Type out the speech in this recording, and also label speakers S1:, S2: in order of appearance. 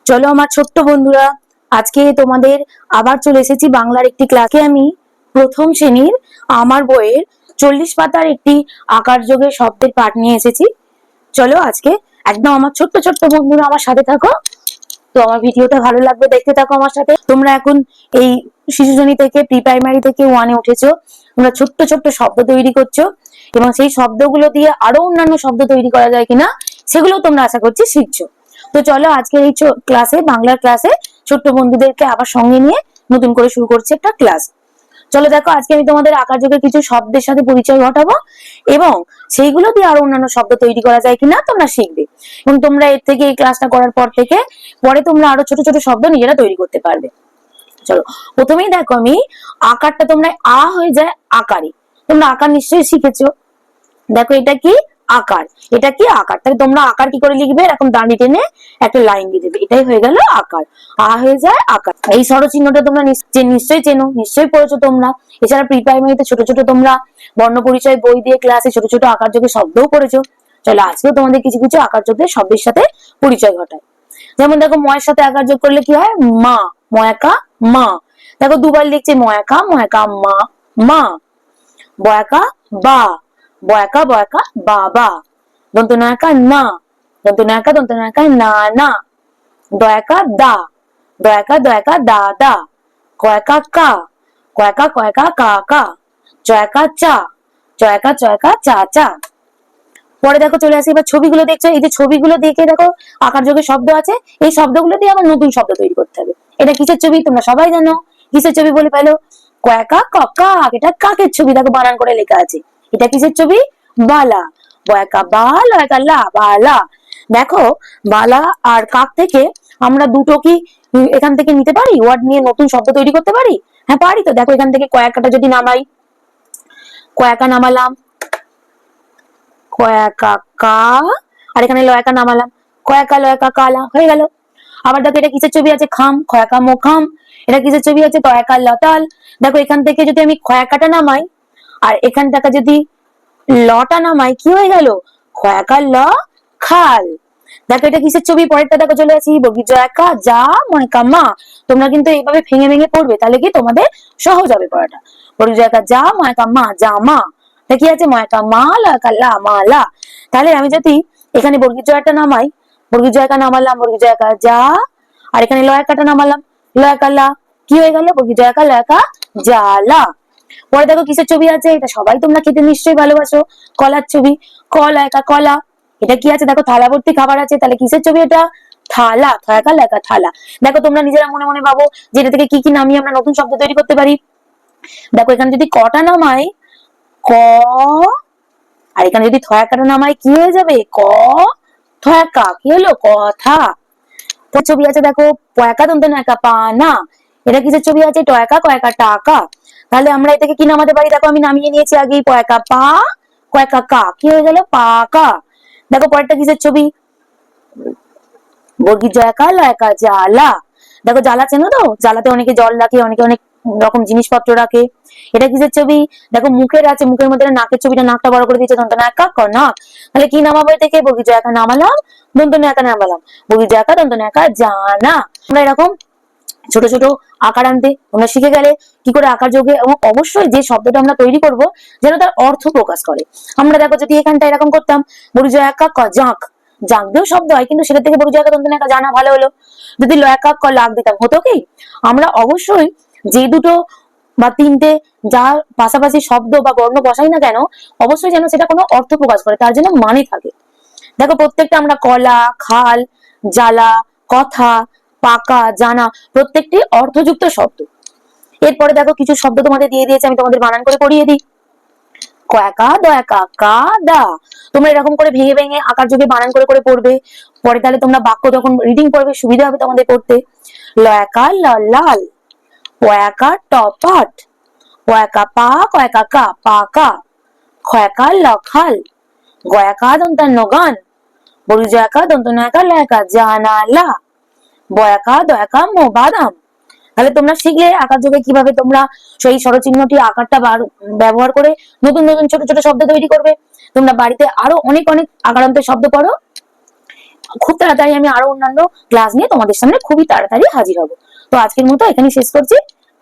S1: চলো আমার ছোট্ট বন্ধুরা, আজকে তোমাদের আবার চলে এসেছি বাংলার একটি ক্লাসে। আমি প্রথম শ্রেণীর আমার বইয়ের 40 পাতার একটি আকার যোগের শব্দের পাঠ নিয়ে এসেছি। চলো আজকে একদম আমার ছোট্ট ছোট্ট বন্ধুরা আমার সাথে থাকো। তো আমার ভিডিওটা ভালো লাগবে, দেখতে থাকো আমার সাথে। তোমরা এখন এই শিশু শ্রেণী থেকে প্রি প্রাইমারি থেকে 1-এ উঠেছো। তোমরা ছোট্ট ছোট্ট শব্দ তৈরি করছো এবং সেই শব্দগুলো দিয়ে আরো অন্যান্য শব্দ তৈরি করা যায় কিনা সেগুলো তোমরা আশা করছি শিখছো। তো চলো আজকে এই ক্লাসে, বাংলার ক্লাসে ছোট্ট বন্ধুদেরকে আবার সঙ্গে নিয়ে নতুন করে শুরু করছি একটা ক্লাস। চলো দেখো, আজকে আমি তোমাদের আকার যোগের কিছু শব্দের সাথে পরিচয় ঘটাবো এবং সেইগুলো দিয়ে আরো অন্যান্য শব্দ তৈরি করা যায় কিনা তোমরা শিখবে। এবং তোমরা এর থেকে, এই ক্লাসটা করার পর থেকে পরে তোমরা আরো ছোট ছোট শব্দ নিজেরা তৈরি করতে পারবে। চলো প্রথমেই দেখো, আমি আকারটা, তোমরা আ হয়ে যায় আকারে, তোমরা আকার নিশ্চয়ই শিখেছো। দেখো এটা কি আকার, এটা কি আকার। তাহলে তোমরা আকার কি করে লিখবে? এরকম দাঁড়ি টেনে একটা লাইন দিয়ে দেবে, এটাই হয়ে গেল আকার। আ হয়ে যায় আকার। এই স্বরচিহ্নটা তোমরা নিশ্চয়ই চেনো, নিশ্চয়ই পড়েছো তোমরা। এছাড়া প্রি প্রাইমারিতে ছোট ছোট তোমরা বর্ণ পরিচয় বই দিয়ে ক্লাসে ছোট ছোট আকার যোগের শব্দও পড়েছো। চলো আজকেও তোমাদের কিছু কিছু আকার যোগের শব্দের সাথে পরিচয় ঘটায়। যেমন দেখো, ময়ের সাথে আকার যোগ করলে কি হয়? মা, ময়াকা মা। দেখো দুবার লিখছে, ময়াকা ময়াকা মা, মা। বয়াকা বা, বয়াকা বয়াকা বাবা। দন্তনায়কা না, দন্তনায়কা দন্তনায়কা না না। দয়াকা দা, দয়াকা দয়াকা দাদা। কয়াকা কা, কয়াকা কয়াকা কাকা। চয়াকা চা, চয়াকা চয়াকা চাচা। পরে দেখো চলে আসি এবার ছবিগুলো। দেখছো এই যে ছবিগুলো দেখে দেখো আকার যোগের শব্দ আছে, এই শব্দগুলো দিয়ে আবার নতুন শব্দ তৈরি করতে হবে। এটা কিসের ছবি তোমরা সবাই জানো? কিসের ছবি বলে ফেলো? কয়াকা কা, এটা কাকের ছবি। দেখো বানান করে লেখা আছে। এটা কিসের ছবি? বালা। বয়াকা বাল, লয়াকা লা, বালা। দেখো বালা আর কাক থেকে আমরা দুটো কি এখান থেকে নিতে পারি? ওয়ার্ড নিয়ে নতুন শব্দ তৈরি করতে পারি? হ্যাঁ পারি। তো দেখো এখান থেকে কয়াকাটা যদি নামাই, কয়াকা নামালাম, কয়াকা কা, আর এখানে লয়াকা নামালাম, কয়াকা লয়াকা কালা, হয়ে গেল। আবার দেখো এটা কিসের ছবি আছে? খাম, খয়াকা মোখাম। এটা কিসের ছবি আছে? তয়াকা লতাল। দেখো এখান থেকে যদি আমি খয়াকাটা নামাই আর এখান থেকে যদি লটা নামাই, কি হয়ে গেল? খয়াকা ল খাল। দেখো এটা কিসের ছবি? পরেরটা দেখো চলে আসি, বর্গীয় জয়াকা যা, ময়কা মা। তোমরা কিন্তু এইভাবে ভেঙে ভেঙে পড়বে, তাহলে কি তোমাদের সহজ হবে পড়াটা। বর্গীয় জয়াকা যা, ময়কা মা, জামা। এটা কি আছে? ময়কা মা, লয়কা লা, মালা। তাহলে আমি যদি এখানে বর্গীয় জয়টা নামাই, বর্গীয় জয়কা নামালাম, বর্গীয় জয়কা যা, আর এখানে লয়কাটা নামালাম, লয়কা লা, কি হয়ে গেল? বর্গীয় জয়কা লয়কা জালা। পরে দেখো কিসের ছবি আছে? এটা সবাই তোমরা খেতে নিশ্চয়ই ভালোবাসো, কলার ছবি। কলা, একা কলা। এটা কি আছে? দেখো থালা ভর্তি খাবার আছে, তাহলে কিসের ছবি এটা? থালা, থাকা লেখা থালা। দেখো তোমরা নিজেরা মনে মনে ভাবো যে এটা থেকে কি কি নামিয়ে আমরা নতুন শব্দ তৈরি করতে পারি। দেখো এখানে যদি কটা নামাই, ক, আর এখানে যদি থয়াকাটা নামাই, কি হয়ে যাবে? ক থয়াকা, কি হলো? কথা। তো ছবি আছে দেখো, পয়াকা দন্ত নাকা পানা। এটা কিসের ছবি আছে? টয়াকা কয়াকা টাকা। তাহলে আমরা এ থেকে কি নামাতে পারি? দেখো আমি নামিয়ে নিয়েছি আগেই, পয়াকা পা, কয়াকা কা, কি হয়ে গেল? পাকা। দেখো পরেরটা কিসের ছবি? বর্গীর জয়াকা লয়াকা জ্বালা। দেখো জ্বালা চেনো তো? জ্বালাতে অনেকে জল রাখে, অনেকে অনেক রকম জিনিসপত্র রাখে। এটা কিসের ছবি? দেখো মুখের আছে, মুখের মধ্যে নাকের ছবিটা, নাকটা বড় করে দিয়েছে, দন্ত নাকা কনাক। তাহলে কি নামাবো এ থেকে? বর্গীর জয়াকা নামালাম, দন্ত নাকা নামালাম, বর্গীর জয়াকা দন্ত নাকা জানা। আমরা এরকম ছোট ছোট আকার আনতে আমরা শিখে গেলে কি করে আকার যোগে, এবং অবশ্যই যে শব্দটা আমরা তৈরি করব যেন তার অর্থ প্রকাশ করে। আমরা দেখো যদি এখানটা এরকম করতাম, বর্গীর জয়াকা ক জাঁক, জাঁক দিয়েও শব্দ হয়, কিন্তু সেটা থেকে বর্গীয় জয়াকা দন্ত নাকা জানা ভালো হলো। যদি লয়াকা ক লাগ দিতাম, হতো কি? আমরা অবশ্যই যে দুটো বা তিনটে যা পাশাপাশি শব্দ বা বর্ণ বসাই না কেন, অবশ্যই যেন সেটা কোনো অর্থ প্রকাশ করে, তার জন্য মানে থাকে। দেখো প্রত্যেকটা আমরা কলা, খাল, জ্বালা, কথা, পাকা, জানা, প্রত্যেকটি অর্থযুক্ত শব্দ। এরপরে দেখো কিছু শব্দ তোমাদের দিয়ে দিয়েছে, আমি তোমাদের বানান করে পড়িয়ে দিই। কয়াকা দয়াকা কা দা। তোমরা এরকম করে ভেঙে ভেঙে আকার যোগে বানান করে করে পড়বে। পরে তাহলে তোমরা বাক্য যখন রিডিং পড়বে সুবিধা হবে তোমাদের পড়তে। লয়াকা লাল, পয়াকা টপাট, পয়াকা পা, কয়াকা কা পাকা, খয়াকা লখাল, গয়াকা দন্তান্ন গান, বর্গীয়কা দন্তনায়কা লয়াকা জানালা, বয়াকা দয়াকা মো বাদাম। তাহলে তোমরা শিখলে আকার যোগে কিভাবে তোমরা সেই স্বরচিহ্নটি, আকারটা ব্যবহার করে নতুন নতুন ছোট ছোট শব্দ তৈরি করবে। তোমরা বাড়িতে আরো অনেক অনেক আকারান্তের শব্দ পড়ো, খুব তাড়াতাড়ি আমি আরো অন্যান্য ক্লাস নিয়ে তোমাদের সামনে খুবই তাড়াতাড়ি হাজির হব। তো আজকের মতো এখানেই শেষ করছি।